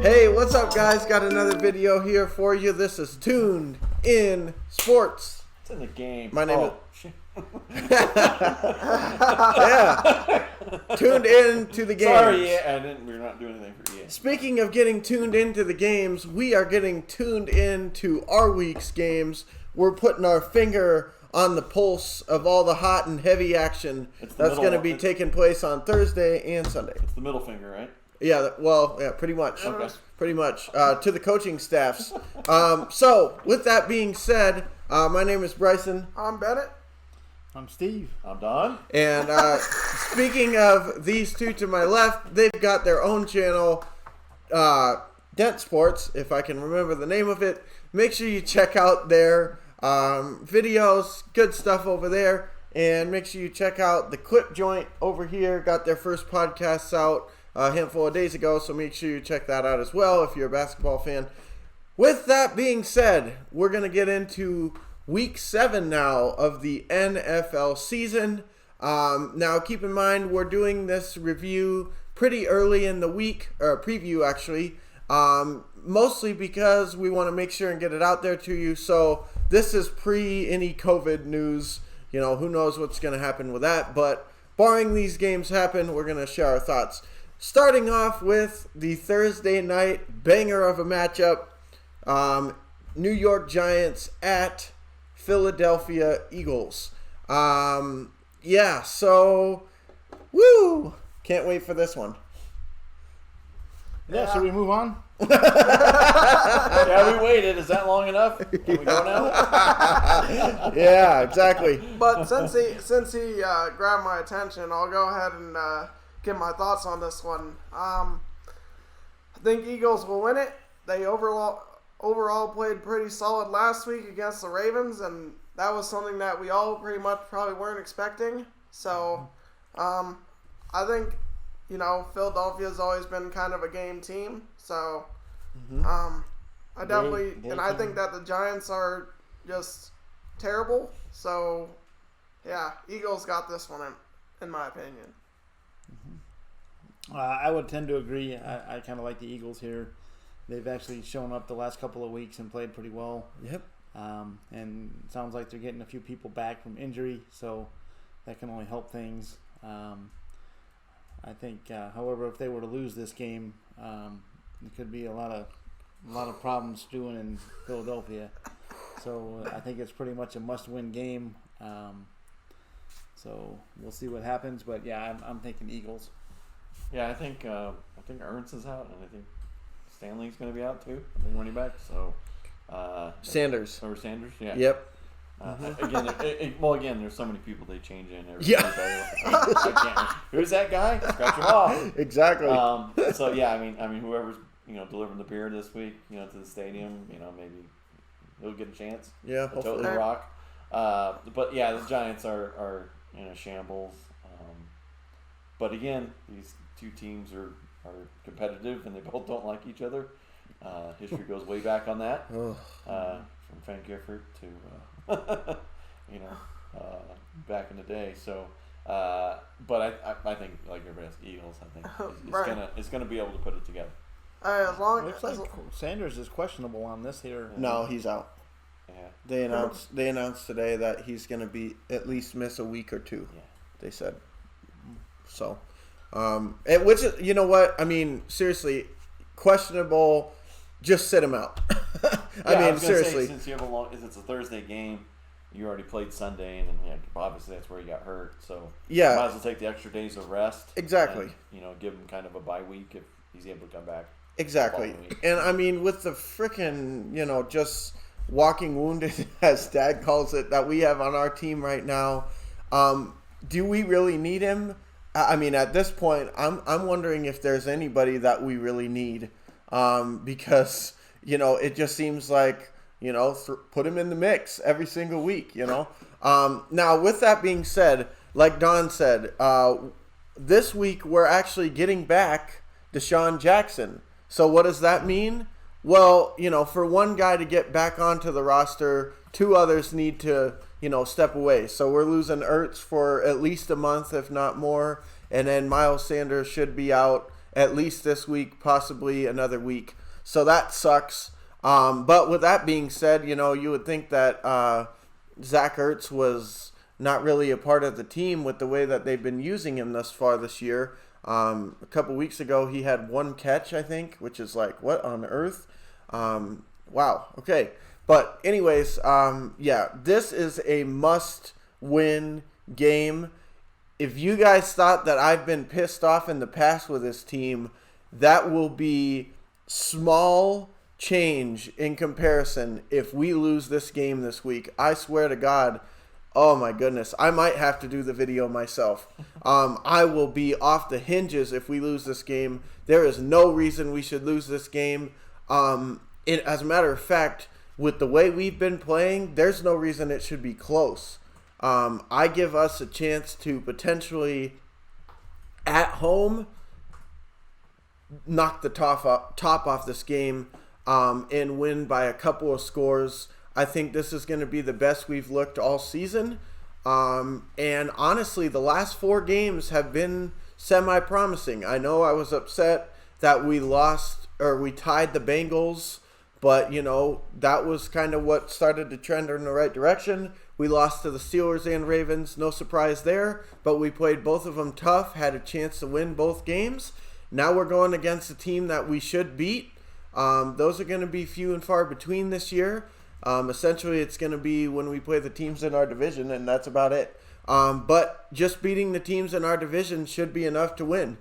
Hey, what's up, guys? Got another video here for you. This is Tuned In Sports. It's in the game. My name is... Yeah. Tuned in to the games. Sorry, we're not doing anything for you. Speaking of getting tuned into the games, we are getting tuned into our week's games. We're putting our finger on the pulse of all the hot and heavy action that's going to be taking place on Thursday and Sunday. It's the middle finger, right? Yeah, well, yeah, pretty much. Okay. Pretty much. To the coaching staffs. So, with that being said, my name is Bryson. I'm Bennett. I'm Steve. I'm Don. And speaking of these two to my left, they've got their own channel, DENT Sports, if I can remember the name of it. Make sure you check out their videos, good stuff over there. And make sure you check out the Clip Joint over here. Got their first podcasts out a handful of days ago, so make sure you check that out as well if you're a basketball fan. With that being said, we're going to get into Week 7 now of the NFL season. Now, keep in mind, we're doing this review pretty early in the week, or preview actually, mostly because we want to make sure and get it out there to you. So this is pre any COVID news. You know, who knows what's going to happen with that. But barring these games happen, we're going to share our thoughts. Starting off with the Thursday night banger of a matchup, New York Giants at Philadelphia Eagles. Yeah, so, woo! Can't wait for this one. Yeah, should we move on? Yeah, we waited. Is that long enough? Can we go now? Yeah, exactly. But since he grabbed my attention, I'll go ahead and give my thoughts on this one. I think Eagles will win it. They overall played pretty solid last week against the Ravens, and that was something that we all pretty much probably weren't expecting. So, I think, Philadelphia's always been kind of a game team. So, I think that the Giants are just terrible. So, yeah, Eagles got this one in my opinion. I would tend to agree. I kind of like the Eagles here. They've actually shown up the last couple of weeks and played pretty well. Yep. And it sounds like they're getting a few people back from injury, so that can only help things. I think, however, if they were to lose this game, it could be a lot of problems stewing in Philadelphia. So I think it's pretty much a must-win game. So we'll see what happens, but yeah, I'm thinking Eagles. Yeah, I think Ernst is out, and I think Stanley's going to be out too. I think running back. So Sanders. Or Sanders. Yeah. Yep. Again, there's so many people they change in every Yeah. I can't. Who's that guy? Scratch him off. Exactly. So yeah, I mean, whoever's delivering the beer this week, to the stadium, maybe he'll get a chance. Yeah, to totally rock. But yeah, the Giants are in a shambles. But again, these two teams are competitive and they both don't like each other. History goes way back on that. From Frank Gifford to back in the day. So, but I think like everybody else, Eagles, I think is gonna be able to put it together. As long Looks like Sanders is questionable on this here. No, he's out. Yeah. They announced today that he's going to be at least miss a week or two. Yeah. They said. So, and which is, you know what? I mean, seriously, questionable. Just sit him out. I mean, seriously. Since you have if it's a Thursday game, you already played Sunday, and obviously that's where he got hurt. So yeah, might as well take the extra days of rest. Exactly. And, give him kind of a bye week if he's able to come back. Exactly. And I mean, with the frickin', just walking wounded, as Dad calls it, that we have on our team right now, do we really need him? I mean, at this point, I'm wondering if there's anybody that we really need, because it just seems like put him in the mix every single week. Now, with that being said, like Don said, this week we're actually getting back Deshaun Jackson. So what does that mean? Well, for one guy to get back onto the roster, two others need to step away. So we're losing Ertz for at least a month, if not more. And then Miles Sanders should be out. at least this week, possibly another week. So that sucks. But with that being said, you would think that Zach Ertz was not really a part of the team with the way that they've been using him thus far this year. A couple weeks ago, he had 1 catch, I think, which is like, what on earth? Wow. Okay. But anyways, this is a must-win game. If you guys thought that I've been pissed off in the past with this team, that will be small change in comparison if we lose this game this week. I swear to God, oh my goodness, I might have to do the video myself. I will be off the hinges if we lose this game. There is no reason we should lose this game. As a matter of fact, with the way we've been playing, there's no reason it should be close. I give us a chance to potentially, at home, knock the top off this game and win by a couple of scores. I think this is going to be the best we've looked all season. And honestly, the last 4 games have been semi-promising. I know I was upset that we tied the Bengals, but, that was kind of what started to trend in the right direction. We lost to the Steelers and Ravens. No surprise there, but we played both of them tough, had a chance to win both games. Now we're going against a team that we should beat. Those are going to be few and far between this year. Essentially, it's going to be when we play the teams in our division, and that's about it. But just beating the teams in our division should be enough to win,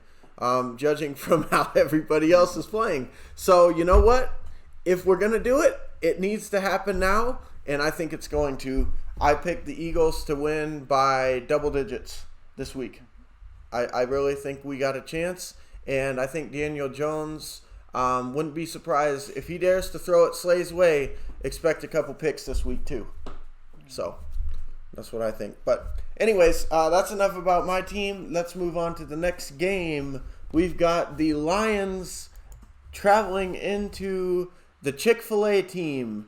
judging from how everybody else is playing. So, you know what? If we're going to do it, it needs to happen now, and I think it's going to. I picked the Eagles to win by double digits this week. I really think we got a chance, and I think Daniel Jones wouldn't be surprised if he dares to throw it Slay's way. Expect a couple picks this week too. So that's what I think. But anyways, that's enough about my team. Let's move on to the next game. We've got the Lions traveling into the Chick-fil-A team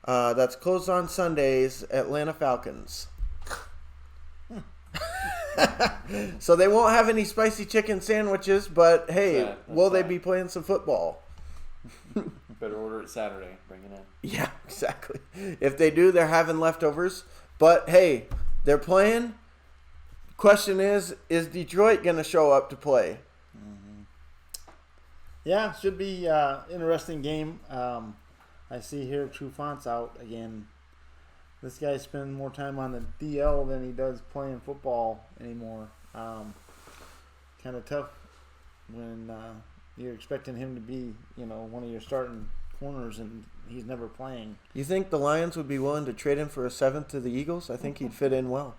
that's closed on Sundays, Atlanta Falcons. So they won't have any spicy chicken sandwiches, but hey, will they be playing some football? Better order it Saturday. Bring it in. Yeah, exactly. If they do, they're having leftovers. But hey, they're playing. Question is Detroit going to show up to play? Mm-hmm. Yeah, should be interesting game. I see here Trufant's out again. This guy spends more time on the DL than he does playing football anymore. Kind of tough when you're expecting him to be, one of your starting corners and he's never playing. You think the Lions would be willing to trade him for a 7th to the Eagles? I think he'd fit in well.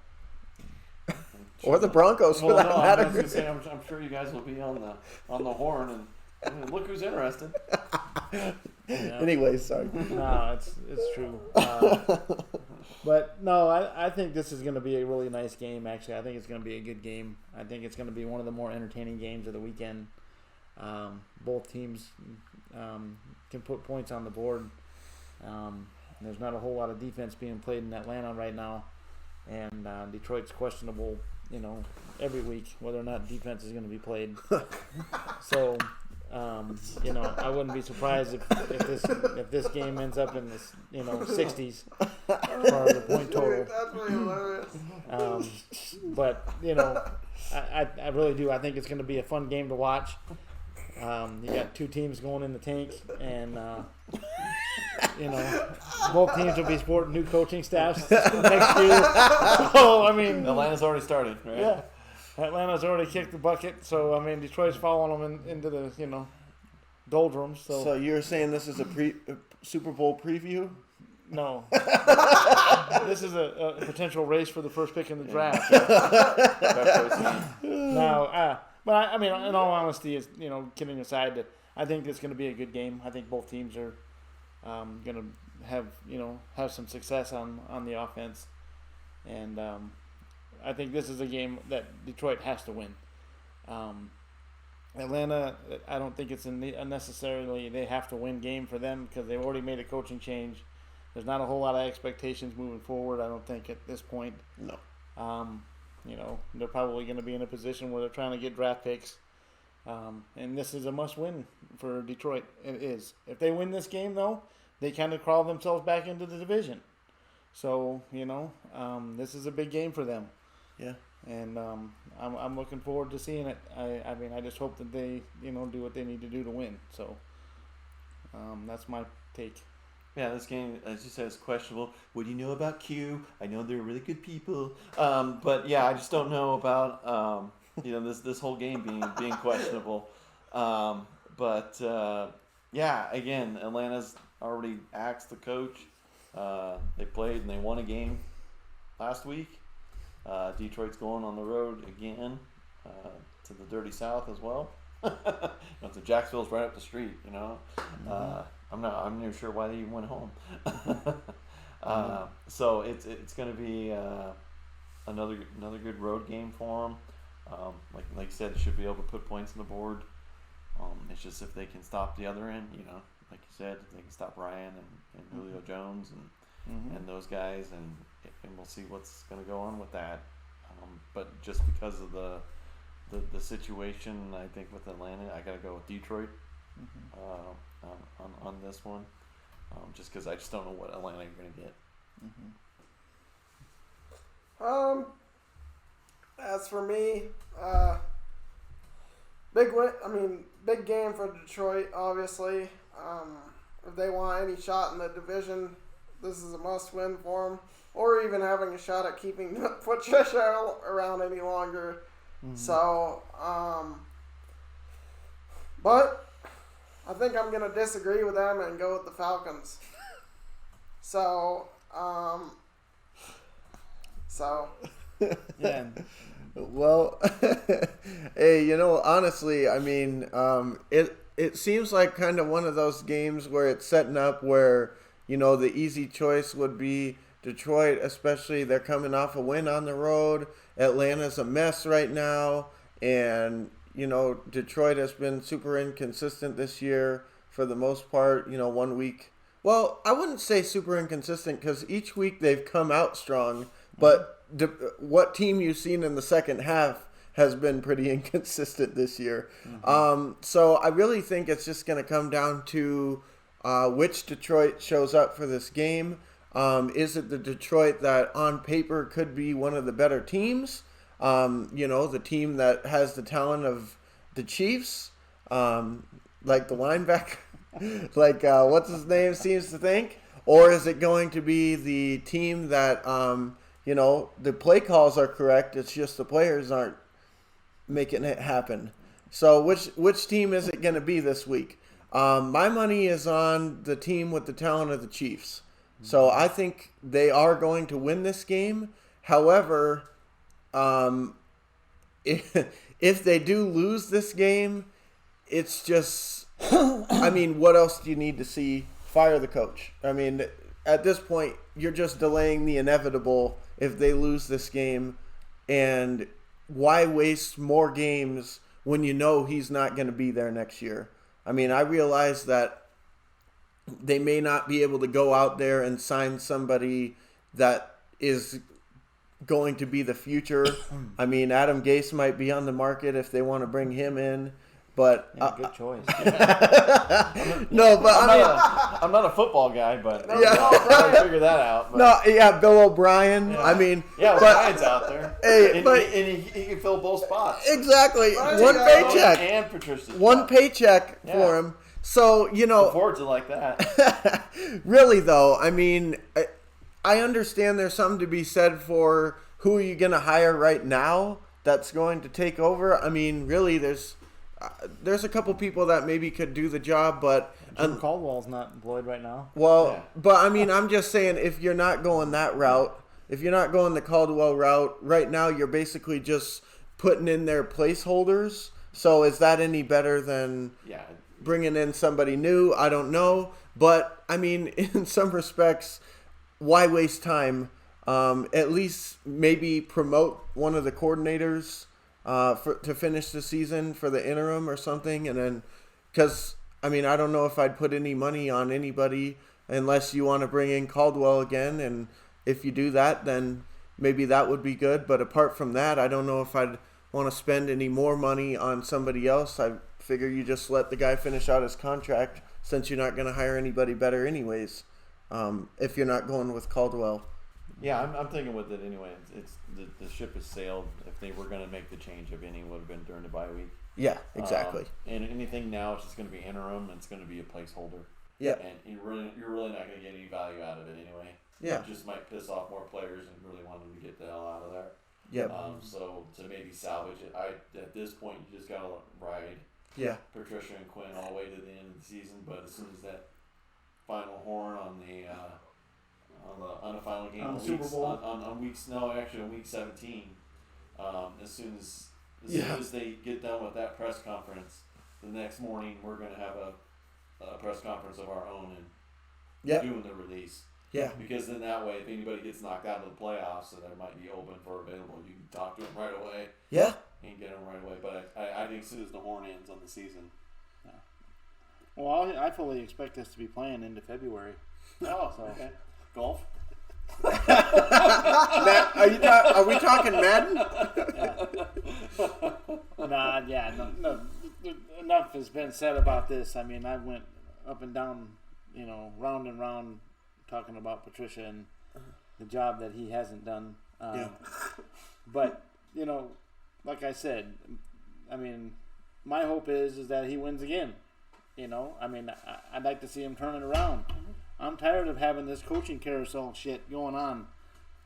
Or the Broncos, for that matter. I was gonna say, I'm sure you guys will be on the horn and look who's interested. Yeah. Anyway, sorry. No, it's true. But no, I think this is going to be a really nice game. Actually, I think it's going to be a good game. I think it's going to be one of the more entertaining games of the weekend. Both teams can put points on the board. There's not a whole lot of defense being played in Atlanta right now, and Detroit's questionable, every week whether or not defense is going to be played. So, I wouldn't be surprised if this game ends up in this 60s for the point total. That's really hilarious. But I really do. I think it's going to be a fun game to watch. You got 2 teams going in the tank, and both teams will be sporting new coaching staffs next year. So Atlanta's already started, right? Yeah, Atlanta's already kicked the bucket. So Detroit's following them into the doldrums. So you're saying this is a Super Bowl preview? No, this is a potential race for the first pick in the draft. Now, but in all honesty, kidding aside, I think it's going to be a good game. I think both teams are going to have some success on the offense, and I think this is a game that Detroit has to win. Atlanta, I don't think it's unnecessarily they have to win game for them because they've already made a coaching change. There's not a whole lot of expectations moving forward, I don't think, at this point. No. They're probably going to be in a position where they're trying to get draft picks, And this is a must-win for Detroit. It is. If they win this game, though, they kind of crawl themselves back into the division. So, this is a big game for them. Yeah. And I'm looking forward to seeing it. I mean, I just hope that they, do what they need to do to win. So that's my take. Yeah, this game, as you said, is questionable. What do you know about Q? I know they're really good people. But, yeah, I just don't know about, this whole game being questionable. Yeah, again, Atlanta's already axed the coach. They played and they won a game last week. Detroit's going on the road again to the dirty South as well. So Jacksonville's right up the street, I'm not even sure why they even went home. So it's going to be another good road game for them. Like you said, they should be able to put points on the board. It's just if they can stop the other end, like you said, if they can stop Ryan and Julio Jones and those guys, and we'll see what's going to go on with that. But just because of the situation, I think with Atlanta, I got to go with Detroit on this one, just because I just don't know what Atlanta you're going to get. As for me, big win. I mean, big game for Detroit. Obviously, if they want any shot in the division, this is a must-win for them, or even having a shot at keeping Patricia around any longer. So, but I think I'm gonna disagree with them and go with the Falcons. Yeah. Well, hey, honestly, I mean, it seems like kind of one of those games where it's setting up where, the easy choice would be Detroit, especially they're coming off a win on the road. Atlanta's a mess right now, and, Detroit has been super inconsistent this year for the most part, 1 week. Well, I wouldn't say super inconsistent because each week they've come out strong, but what team you've seen in the second half has been pretty inconsistent this year. So I really think it's just going to come down to which Detroit shows up for this game. Is it the Detroit that on paper could be one of the better teams? The team that has the talent of the Chiefs, like the linebacker, like what's his name seems to think? Or is it going to be the team that, the play calls are correct, it's just the players aren't making it happen? So which team is it going to be this week? My money is on the team with the talent of the Chiefs. So I think they are going to win this game. However, if they do lose this game, it's just, I mean, what else do you need to see? Fire the coach. I mean, at this point, you're just delaying the inevitable if they lose this game. And why waste more games when you know he's not going to be there next year? I mean, I realize that they may not be able to go out there and sign somebody that is going to be the future. I mean, Adam Gase might be on the market if they want to bring him in. But good choice. No, but I'm not a football guy, but I'll figure that out. But. No, yeah, Bill O'Brien. Yeah. I mean, O'Brien's out there. Hey, and he can fill both spots. Exactly, Right. one paycheck, And Patricia's one spot. paycheck for him. So Look forward to like that. really though, I mean, I understand there's something to be said for who are you going to hire right now that's going to take over. I mean, really, there's a couple people that maybe could do the job, but Jim Caldwell's not employed right now. well, Yeah. but I mean, I'm just saying if you're not going that route, if you're not going the Caldwell route, right now you're basically just putting in their placeholders. So is that any better than bringing in somebody new? I don't know, but I mean, in some respects, why waste time? At least maybe promote one of the coordinators to finish the season for the interim or something, and then because I mean I don't know if I'd put any money on anybody unless you want to bring in Caldwell again, and if you do that, then maybe that would be good. But apart from that, I don't know if I'd want to spend any more money on somebody else, I figure you just let the guy finish out his contract since you're not going to hire anybody better anyways. If you're not going with Caldwell. Yeah, I'm thinking with it anyway. It's the ship has sailed. If they were going to make the change, if any, would have been during the bye week. Yeah, exactly. And anything now is just going to be interim, and it's going to be a placeholder. Yeah. And you're really not going to get any value out of it anyway. Yeah. It just might piss off more players and really want them to get the hell out of there. Yeah. So to maybe salvage it, at this point you just got to ride. Yeah. Patricia and Quinn all the way to the end of the season, but as soon as that final horn on the final game on Super Bowl on week 17, as soon as they get done with that press conference, the next morning we're going to have a press conference of our own and doing the release. Yeah. Because then that way, if anybody gets knocked out of the playoffs, and that might be open for available, you can talk to them right away. Yeah. And get them right away. But I think as soon as the horn ends on the season. Yeah. Well, I fully expect us to be playing into February. Oh, so. Okay. Golf. Are we talking Madden? No. Enough has been said about this. I mean, I went up and down, round and round, talking about Patricia and the job that he hasn't done. But like I said, I mean, my hope is that he wins again. I mean, I'd like to see him turn it around. I'm tired of having this coaching carousel shit going on.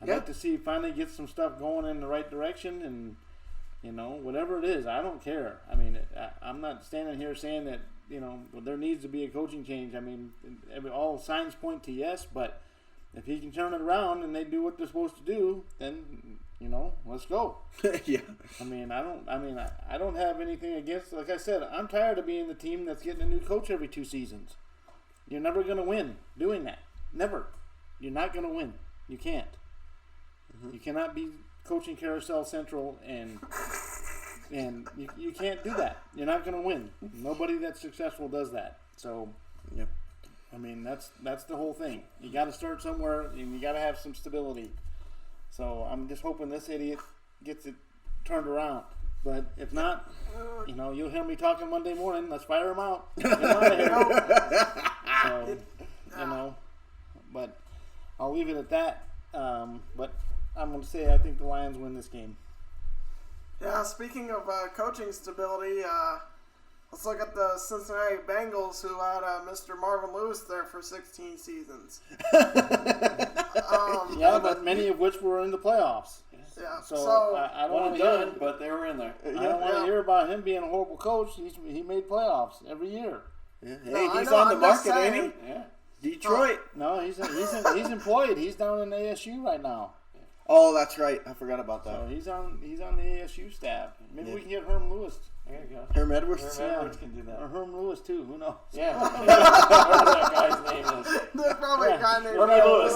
I'd like to see finally get some stuff going in the right direction, and whatever it is, I don't care. I mean, I'm not standing here saying that there needs to be a coaching change. I mean, all signs point to yes, but if he can turn it around and they do what they're supposed to do, then let's go. Yeah. I mean, I don't have anything against. Like I said, I'm tired of being the team that's getting a new coach every 2 seasons. You're never going to win doing that. Never. You're not going to win. You can't. Mm-hmm. You cannot be coaching carousel central and you can't do that. You're not going to win. Nobody that's successful does that. So, yep. I mean, that's the whole thing. You got to start somewhere, and you got to have some stability. So I'm just hoping this idiot gets it turned around. But if not, you'll hear me talking Monday morning. Let's fire him out. Get him out of here. So, but I'll leave it at that. But I'm going to say I think the Lions win this game. Yeah, speaking of coaching stability, let's look at the Cincinnati Bengals, who had Mr. Marvin Lewis there for 16 seasons. But many of which were in the playoffs. Yeah. So I don't want to hear, but they were in there. I don't want to hear about him being a horrible coach. He made playoffs every year. Yeah. Hey, he's on the market, ain't he? Yeah. Detroit. No, he's employed. He's down in ASU right now. Oh, that's right. I forgot about that. So he's on the ASU staff. Maybe we can get Herm Lewis. There you go. Herm Edwards. Herm Edwards can do that. Or Herm Lewis too. Who knows? Yeah. Whatever that guy's name is. There's probably a guy named Herm Lewis.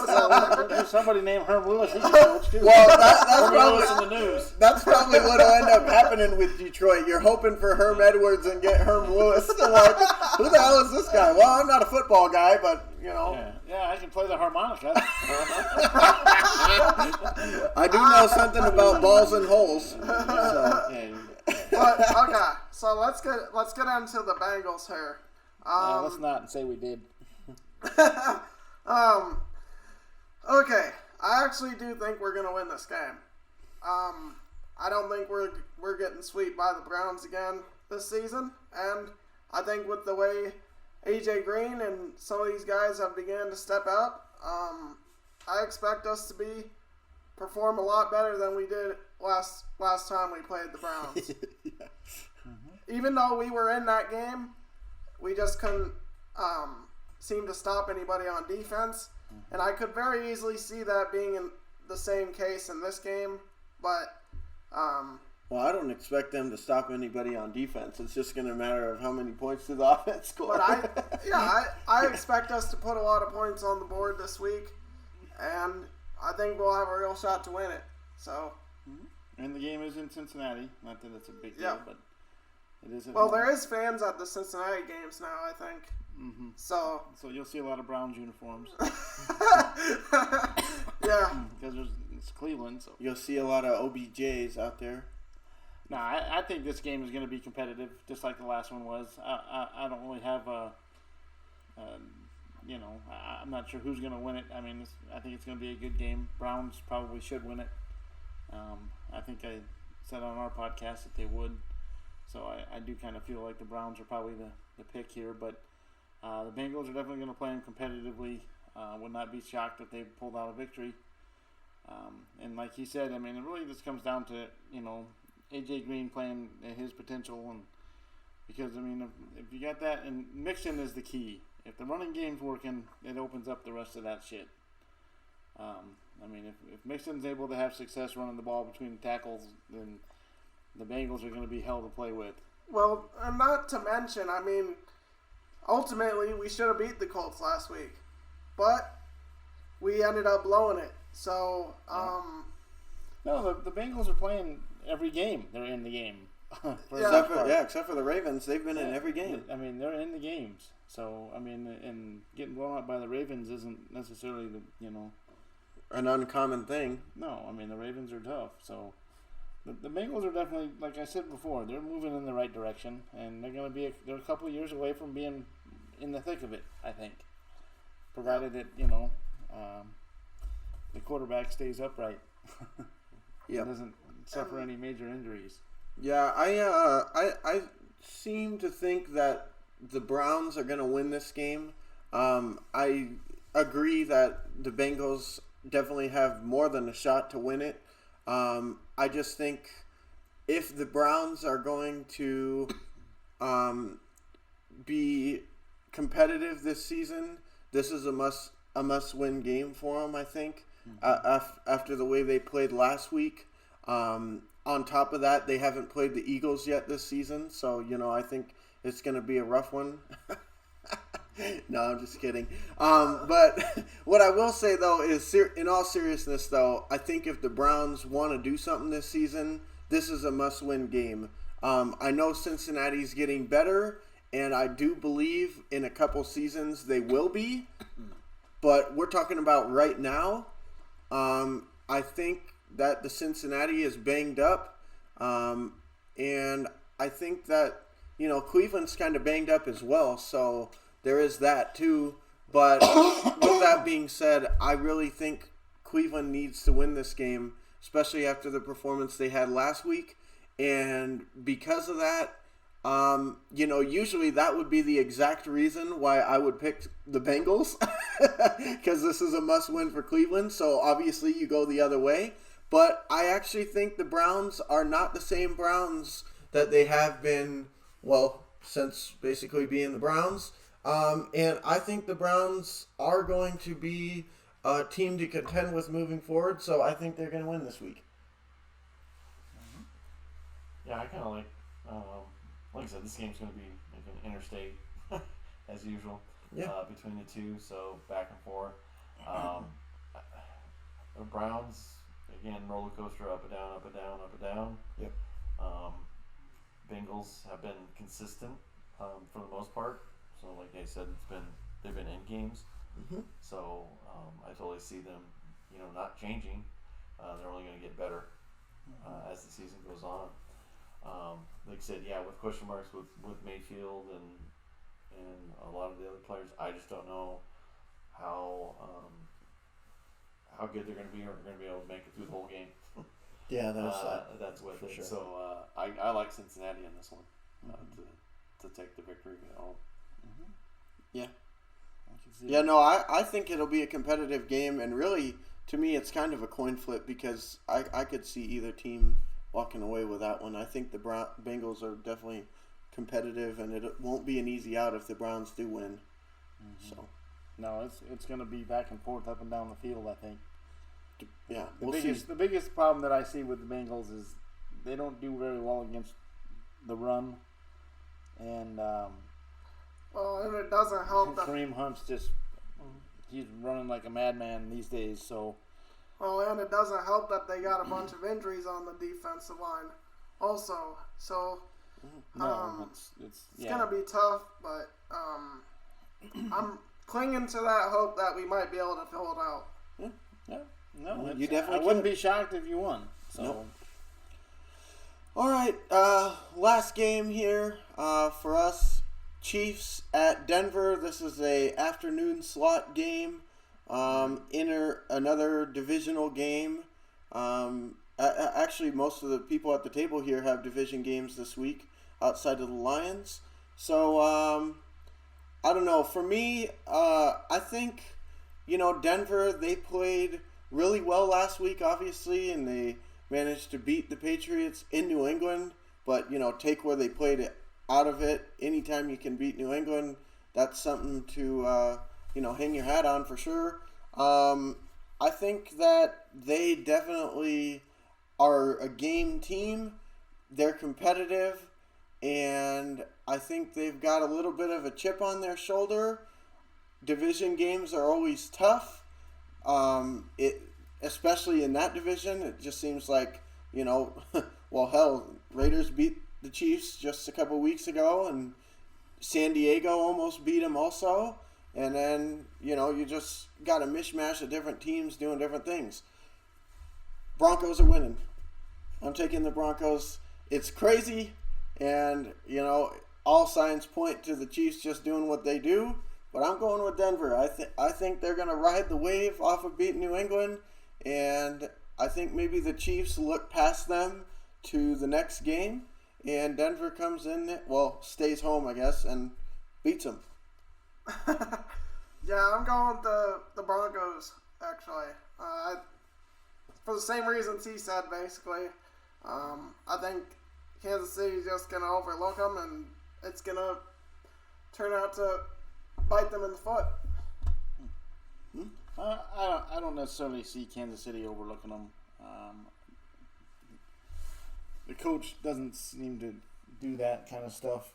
There's somebody named Herm Lewis. He can coach too. Well, that's Herm probably Lewis in the news. That's probably what'll end up happening with Detroit. You're hoping for Herm Edwards and get Herm Lewis. Like, who the hell is this guy? Well, I'm not a football guy, but Yeah, I can play the harmonica. I do know something about balls and holes. So. But okay, so let's get into the Bengals here. Let's not say we did. Okay, I actually do think we're gonna win this game. I don't think we're getting swept by the Browns again this season, and I think with the way AJ Green and some of these guys have begun to step up, I expect us to perform a lot better than we did last time we played the Browns. Even though we were in that game, we just couldn't seem to stop anybody on defense. And I could very easily see that being in the same case in this game. But well, I don't expect them to stop anybody on defense. It's just going to matter of how many points do the offense score. But I expect us to put a lot of points on the board this week, and I think we'll have a real shot to win it. So. And the game is in Cincinnati. Not that it's a big deal, but it is. Well, there is fans at the Cincinnati games now, I think. Mm-hmm. So you'll see a lot of Browns uniforms. Yeah. Because it's Cleveland, so you'll see a lot of OBJs out there. No, I think this game is going to be competitive, just like the last one was. I don't really have I'm not sure who's going to win it. I mean, I think it's going to be a good game. Browns probably should win it. I think I said on our podcast that they would. So I do kind of feel like the Browns are probably the pick here. But the Bengals are definitely going to play them competitively. Would not be shocked if they pulled out a victory. And like he said, I mean, it really just comes down to, A.J. Green playing at his potential. And because, I mean, if you got that, and Mixon is the key. If the running game's working, it opens up the rest of that shit. I mean, if Mixon's able to have success running the ball between the tackles, then the Bengals are going to be hell to play with. Well, and not to mention, I mean, ultimately, we should have beat the Colts last week. But we ended up blowing it. So, No, the Bengals are playing every game. They're in the game. Except for the Ravens. They've been in every game. I mean, they're in the games. So, I mean, and getting blown out by the Ravens isn't necessarily an uncommon thing. No, I mean, the Ravens are tough. So, the Bengals are definitely, like I said before, they're moving in the right direction. And they're going to be, they're a couple of years away from being in the thick of it, I think. Provided that, the quarterback stays upright. Yep. Doesn't suffer any major injuries. Yeah, I seem to think that the Browns are going to win this game. I agree that the Bengals definitely have more than a shot to win it. I just think if the Browns are going to be competitive this season, this is a must-win game for them, I think, after the way they played last week. On top of that, they haven't played the Eagles yet this season, so, I think it's going to be a rough one. No, I'm just kidding. But what I will say, though, is in all seriousness, though, I think if the Browns want to do something this season, this is a must-win game. I know Cincinnati's getting better, and I do believe in a couple seasons they will be. But we're talking about right now. I think that the Cincinnati is banged up. And I think that, Cleveland's kind of banged up as well. So there is that too. But with that being said, I really think Cleveland needs to win this game, especially after the performance they had last week. And because of that, usually that would be the exact reason why I would pick the Bengals, because this is a must-win for Cleveland. So obviously you go the other way. But I actually think the Browns are not the same Browns that they have been, since basically being the Browns. And I think the Browns are going to be a team to contend with moving forward. So I think they're going to win this week. Yeah, I kind of like I said, this game's going to be like an interstate, as usual, between the two, so back and forth. The Browns, again, roller coaster, up and down, up and down, up and down. Yep. Bengals have been consistent for the most part. So, like I said, they've been in games. Mm-hmm. So I totally see them, not changing. They're only going to get better as the season goes on. Like I said, with question marks with Mayfield and a lot of the other players, I just don't know how good they're going to be, or they're going to be able to make it through the whole game. Yeah, that's with it. sure. So I like Cincinnati in this one to take the victory home. Mm-hmm. Yeah. Yeah, no, I think it'll be a competitive game, and really, to me, it's kind of a coin flip because I could see either team walking away with that one. I think the Bengals are definitely competitive, and it won't be an easy out if the Browns do win. Mm-hmm. So, no, it's going to be back and forth, up and down the field, I think. Yeah, the biggest problem that I see with the Bengals is they don't do very well against the run, and and it doesn't help that. Kareem Hunt's he's running like a madman these days. So. And it doesn't help that they got a bunch of injuries on the defensive line, also. So, it's gonna be tough, but I'm clinging to that hope that we might be able to fill it out. Yeah. No, you definitely. I wouldn't be shocked if you won. So. Nope. All right. right, last game here for us. Chiefs at Denver. This is a afternoon slot game. Another divisional game. Actually, most of the people at the table here have division games this week outside of the Lions. So, I don't know. For me, I think, Denver, they played really well last week, obviously, and they managed to beat the Patriots in New England. But, take where they played it out of it. Anytime you can beat New England, that's something to, hang your hat on for sure. I think that they definitely are a game team. They're competitive, and I think they've got a little bit of a chip on their shoulder. Division games are always tough. Especially in that division, it just seems like, well, hell, Raiders beat the Chiefs just a couple weeks ago, and San Diego almost beat them also. And then, you just got a mishmash of different teams doing different things. Broncos are winning. I'm taking the Broncos. It's crazy, and, all signs point to the Chiefs just doing what they do. But I'm going with Denver. I think they're going to ride the wave off of beating New England, and I think maybe the Chiefs look past them to the next game, and Denver comes in, stays home, I guess, and beats them. Yeah, I'm going with the Broncos, actually. For the same reasons he said, basically. I think Kansas City's just going to overlook them, and it's going to turn out to bite them in the foot. I don't necessarily see Kansas City overlooking them. The coach doesn't seem to do that kind of stuff.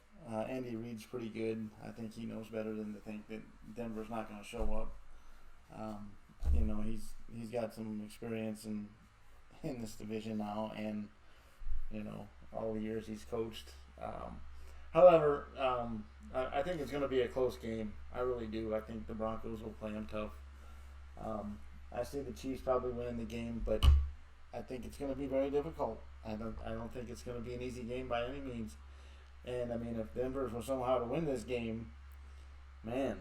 Andy Reid's pretty good. I think he knows better than to think that Denver's not going to show up. He's got some experience in this division now, and all the years he's coached. However, I think it's going to be a close game. I really do. I think the Broncos will play them tough. I see the Chiefs probably winning the game, but I think it's going to be very difficult. I don't think it's going to be an easy game by any means. And if Denver was somehow to win this game, man,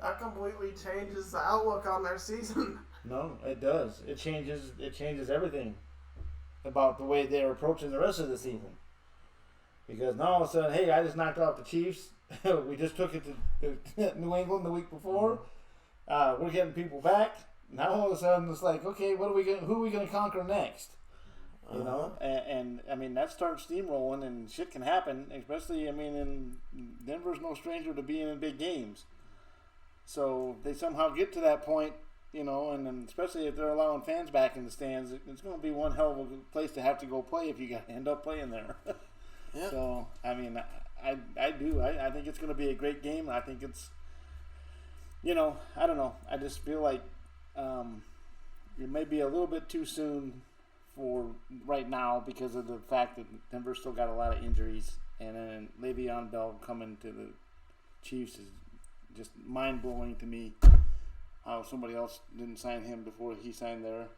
that completely changes the outlook on their season. No, it does. It changes everything about the way they're approaching the rest of the season. Because now all of a sudden, hey, I just knocked off the Chiefs. We just took it to New England the week before. We're getting people back. Now all of a sudden it's like, okay, who are we gonna conquer next? And that starts steamrolling, and shit can happen. Especially, and Denver's no stranger to being in big games. So if they somehow get to that point, and then especially if they're allowing fans back in the stands, it's going to be one hell of a place to have to go play if you got to end up playing there. Yeah. So I think it's going to be a great game. I think it's, I don't know. I just feel like it may be a little bit too soon for right now because of the fact that Denver's still got a lot of injuries, and then Le'Veon Bell coming to the Chiefs is just mind-blowing to me. How somebody else didn't sign him before he signed there.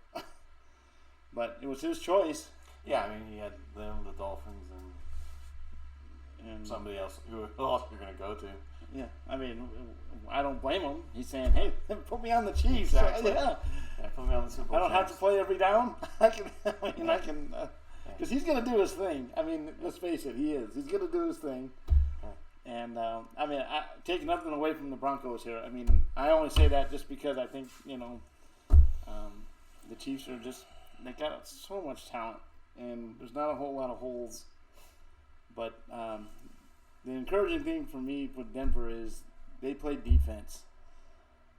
But it was his choice. Yeah, he had them, the Dolphins, and somebody else. Who else you're going to go to? Yeah, I don't blame him. He's saying, hey, put me on the Chiefs. Exactly. Yeah, put me on the Super Bowl. I don't have to play every down. I can, because he's going to do his thing. Let's face it, he is. He's going to do his thing. And, I take nothing away from the Broncos here. I only say that just because I think, the Chiefs are just, they got so much talent, and there's not a whole lot of holes. But the encouraging thing for me with Denver is they play defense.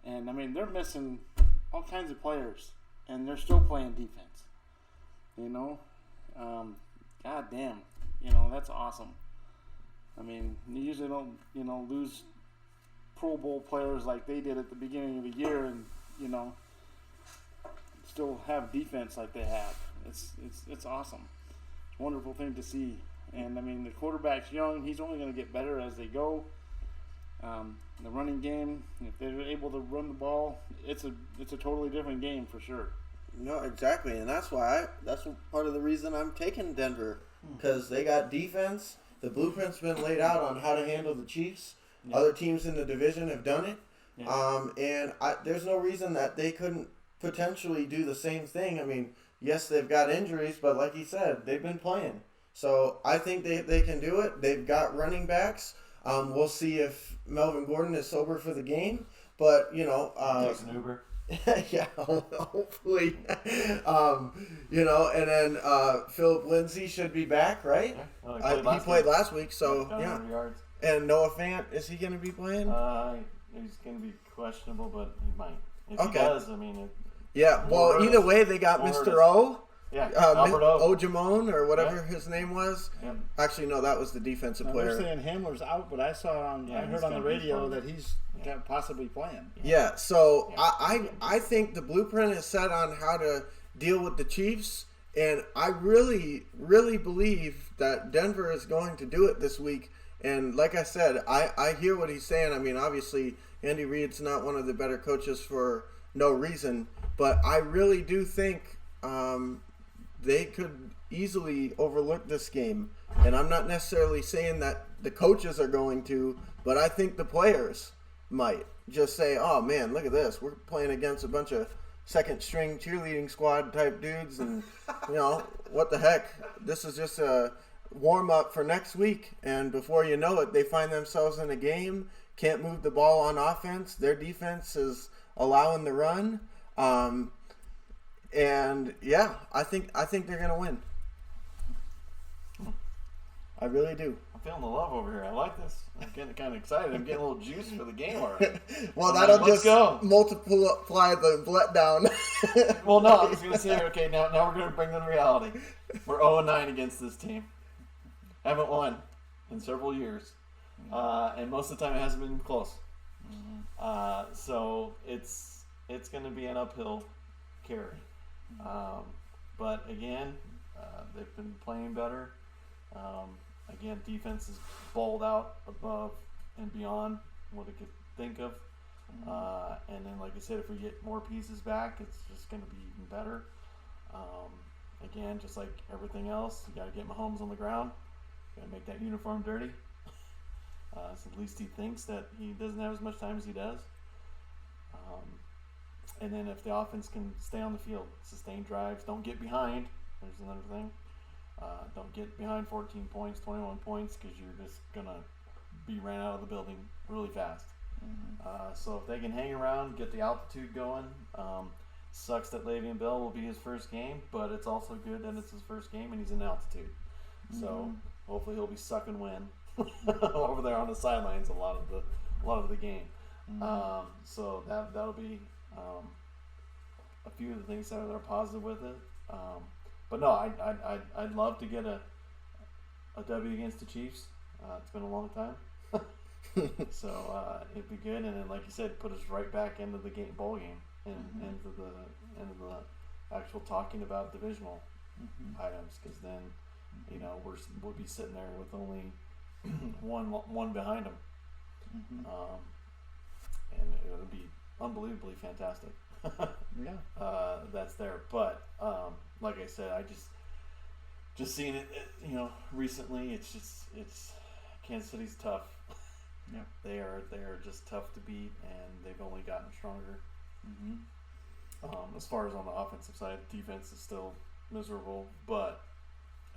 And, they're missing all kinds of players, and they're still playing defense. God damn, that's awesome. You usually don't, lose Pro Bowl players like they did at the beginning of the year, and still have defense like they have. It's awesome. It's a wonderful thing to see. And the quarterback's young. He's only going to get better as they go. The running game, if they're able to run the ball, it's a totally different game for sure. No, exactly, and that's part of the reason I'm taking Denver, because they got defense. The blueprint's been laid out on how to handle the Chiefs. Yeah. Other teams in the division have done it, and there's no reason that they couldn't potentially do the same thing. I mean, yes, they've got injuries, but like you said, they've been playing. So I think they can do it. They've got running backs. We'll see if Melvin Gordon is sober for the game, but takes an Uber. Yeah, hopefully. And then Philip Lindsay should be back, right? Yeah. Well, he played last week, so yeah. Yards. And Noah Fant, is he going to be playing? He's going to be questionable, but he might. If he does, I mean. Well, either way, they got Mr. O. Yeah, Albert O. Jamone, or whatever his name was. Yeah. Actually, no, that was the defensive player. They're saying Hamler's out, but I heard on the radio that he's possibly playing. Yeah, so I think the blueprint is set on how to deal with the Chiefs, and I really, really believe that Denver is going to do it this week. And like I said, I hear what he's saying. I mean, obviously, Andy Reid's not one of the better coaches for no reason, but I really do think they could easily overlook this game. And I'm not necessarily saying that the coaches are going to, but I think the players might just say, oh man, look at this. We're playing against a bunch of second string cheerleading squad type dudes, and what the heck? This is just a warm up for next week, and before you know it, they find themselves in a game, can't move the ball on offense. Their defense is allowing the run. And yeah, I think they're gonna win. I really do. I'm feeling the love over here. I like this. I'm getting kind of excited. I'm getting a little juice for the game already. Well, that'll just multiply the letdown. Well, no, I was gonna say, okay, now we're gonna bring them reality. We're 0-9 against this team. Haven't won in several years, and most of the time it hasn't been close. So it's gonna be an uphill carry. But again, they've been playing better. Again, defense is balled out above and beyond what it could think of. And then, like I said, if we get more pieces back, it's just going to be even better. Again, just like everything else, you got to get Mahomes on the ground. Got to make that uniform dirty. So at least he thinks that he doesn't have as much time as he does. And then if the offense can stay on the field, sustain drives, don't get behind. There's another thing. Don't get behind 14 points, 21 points, because you're just going to be ran out of the building really fast. So if they can hang around, get the altitude going. Sucks that Le'Veon Bell will be his first game, but it's also good that it's his first game and he's in altitude. So hopefully he'll be sucking wind over there on the sidelines a lot of the game. So that'll be a few of the things that are positive with it. But no, I'd love to get a W against the Chiefs. It's been a long time, so it'd be good. And then, like you said, put us right back into the bowl game, and into the actual talking about divisional items. Because then, we'll be sitting there with only one behind them, and it'll be unbelievably fantastic. That's there. But like I said, I just seeing it, recently, it's Kansas City's tough. Yeah, they are just tough to beat, and they've only gotten stronger. As far as on the offensive side, defense is still miserable, but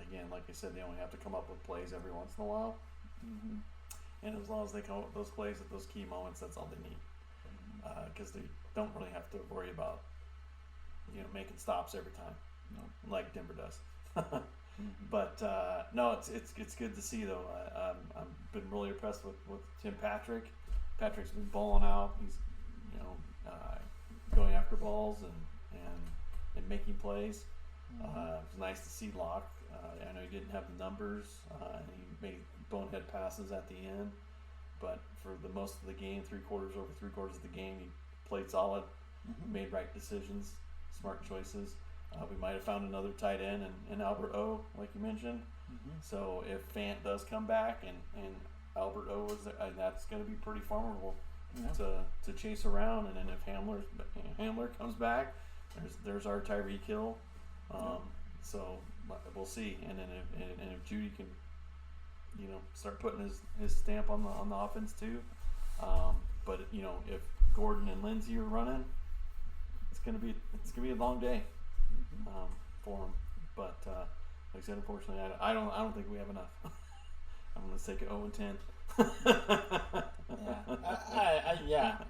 again, like I said, they only have to come up with plays every once in a while. And as long as they come up with those plays at those key moments, that's all they need. Because they don't really have to worry about making stops every time, like Denver does. But no, it's good to see though. I've been really impressed with Tim Patrick. Patrick's been balling out. He's going after balls and making plays. It was nice to see Locke. I know he didn't have the numbers, and he made bonehead passes at the end. But for the most of the game, over three quarters of the game, he played solid, made right decisions, smart choices. We might have found another tight end in Albert O, like you mentioned. So if Fant does come back and Albert O is there, that's going to be pretty formidable to chase around. And then if Hamler comes back, there's our Tyreek Hill. So we'll see. And then if Judy can, start putting his stamp on the offense too. But if Gordon and Lindsey are running, it's gonna be a long day for them. But like I said, unfortunately, I don't think we have enough. I'm gonna take it 0-10.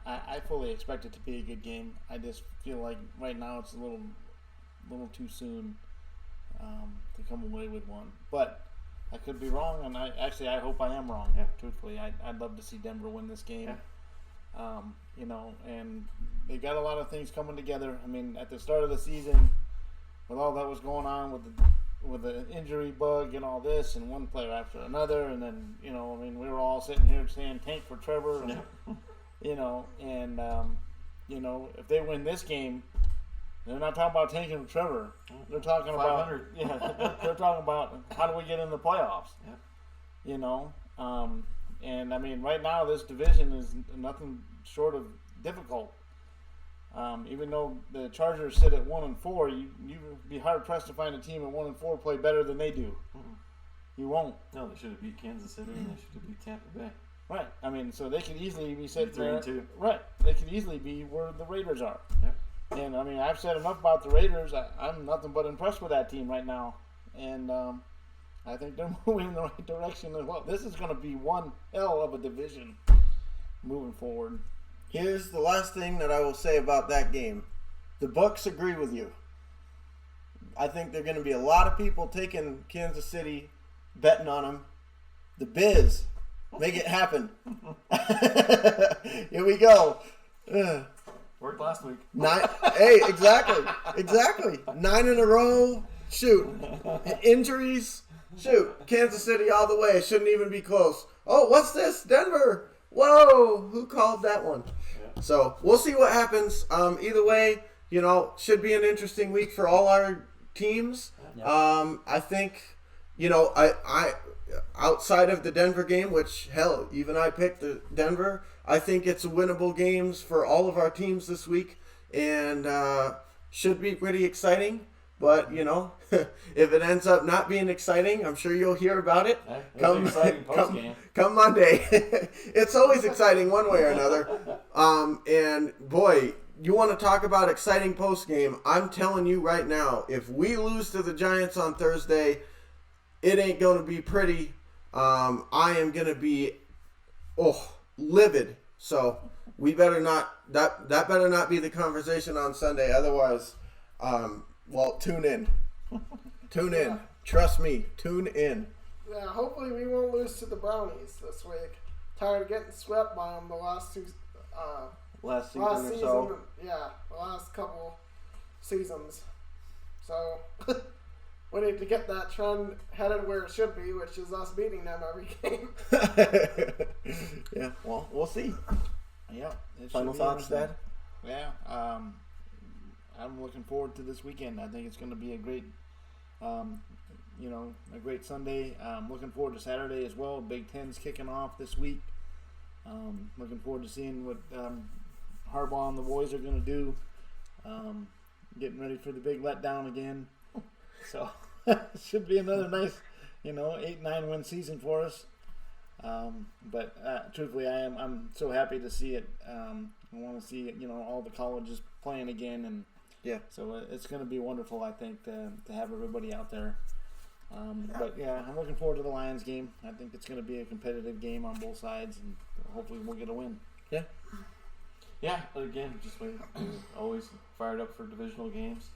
I fully expect it to be a good game. I just feel like right now it's a little too soon to come away with one. But I could be wrong, and I hope I am wrong. Yeah. Truthfully, I'd love to see Denver win this game. Yeah. And they've got a lot of things coming together. I mean, at the start of the season, with all that was going on with the injury bug and all this, and one player after another, and then we were all sitting here saying tank for Trevor, and, if they win this game, they're not talking about tanking for Trevor. They're talking about they're talking about how do we get in the playoffs. Yeah. And I mean, right now this division is nothing short of difficult. Even though the Chargers sit at 1-4, you'd be hard pressed to find a team at 1-4 play better than they do. Mm-mm. You won't. No, they should have beat Kansas City and they should have beat Tampa Bay. Right. I mean, so they could easily be sitting 3-2. Right. They could easily be where the Raiders are. Yep. And I mean, I've said enough about the Raiders. I'm nothing but impressed with that team right now, and I think they're moving in the right direction as well. This is going to be one hell of a division moving forward. Here's the last thing that I will say about that game. The Bucs agree with you. I think there are going to be a lot of people taking Kansas City, betting on them. The Biz, make it happen. Here we go. Worked last week. 9. Hey, exactly. 9 in a row. Shoot. Injuries. Shoot. Kansas City all the way. It shouldn't even be close. Oh, what's this? Denver. Whoa. Who called that one? Yeah. So we'll see what happens. Either way, should be an interesting week for all our teams. Yeah. I think, I outside of the Denver game, which hell, even I picked the Denver. I think it's winnable games for all of our teams this week, and should be pretty exciting. But if it ends up not being exciting, I'm sure you'll hear about it. Come Monday. It's always exciting one way or another. And boy, you want to talk about exciting post game? I'm telling you right now, if we lose to the Giants on Thursday, it ain't going to be pretty. I am going to be livid. So we better not. That better not be the conversation on Sunday. Otherwise, tune in. Tune in. Trust me. Tune in. Yeah, hopefully we won't lose to the Brownies this week. Tired of getting swept by them the last two. Last season or so. Yeah, the last couple seasons. So we need to get that trend headed where it should be, which is us beating them every game. Yeah, well, we'll see. Yeah. Final thoughts, Dad? Yeah. I'm looking forward to this weekend. I think it's going to be a great, a great Sunday. Looking forward to Saturday as well. Big Ten's kicking off this week. Looking forward to seeing what Harbaugh and the boys are going to do. Getting ready for the big letdown again. So it should be another nice, 8-9 win season for us. But truthfully, I'm so happy to see it. I want to see all the colleges playing again, and yeah. So it's going to be wonderful, I think, to have everybody out there. But yeah, I'm looking forward to the Lions game. I think it's going to be a competitive game on both sides, and hopefully we'll get a win. Yeah. Yeah, but again, just always fired up for divisional games,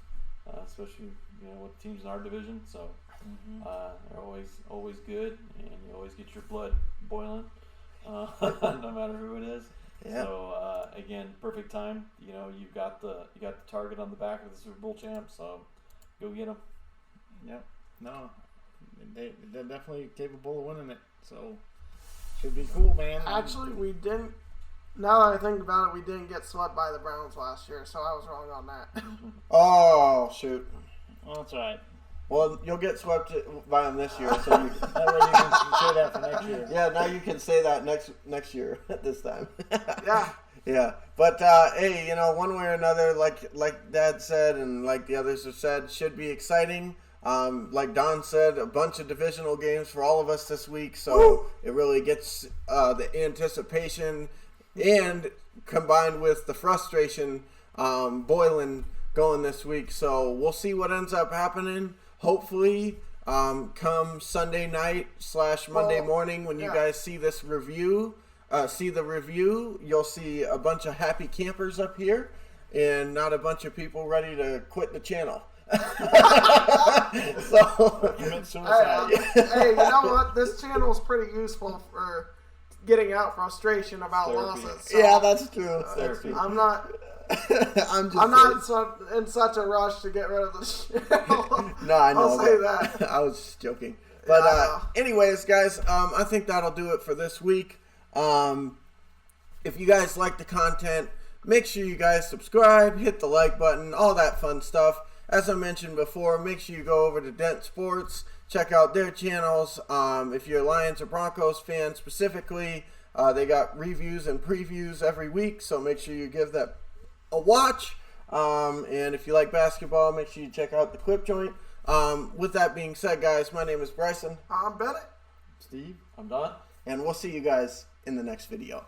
especially with teams in our division. So they're always good, and you always get your blood boiling, no matter who it is. Yeah. So again, perfect time. You've got the target on the back of the Super Bowl champ. So go get them. Yep. No, they're definitely capable of winning it. So should be cool, man. Actually, we didn't. Now that I think about it, we didn't get swept by the Browns last year, so I was wrong on that. Oh, shoot. Well, that's all right. Well, you'll get swept by them this year, so you can say that for next year. Yeah, now you can say that next year at this time. Yeah. Yeah, but hey, one way or another, like Dad said, and like the others have said, should be exciting. Like Don said, a bunch of divisional games for all of us this week, so Woo! it really gets the anticipation and combined with the frustration boiling going this week. So we'll see what ends up happening. Hopefully, come Sunday night / Monday morning when you guys see this review. See the review, you'll see a bunch of happy campers up here and not a bunch of people ready to quit the channel. So, hey, you know what? This channel is pretty useful for getting out frustration about Therapy. losses. So, yeah, that's true. Therapy. I'm not I'm just in such a rush to get rid of the channel. No, I know. I'll say that. I was just joking. But Yeah. anyways, guys, I think that'll do it for this week. If you guys like the content, make sure you guys subscribe, hit the like button, all that fun stuff. As I mentioned before, make sure you go over to DENT Sports, check out their channels. If you're a Lions or Broncos fan specifically, they got reviews and previews every week, so make sure you give that a watch. And if you like basketball, make sure you check out the Clip Joint. With that being said, guys, my name is Bryson. I'm Bennett. Steve, I'm Don. And we'll see you guys in the next video.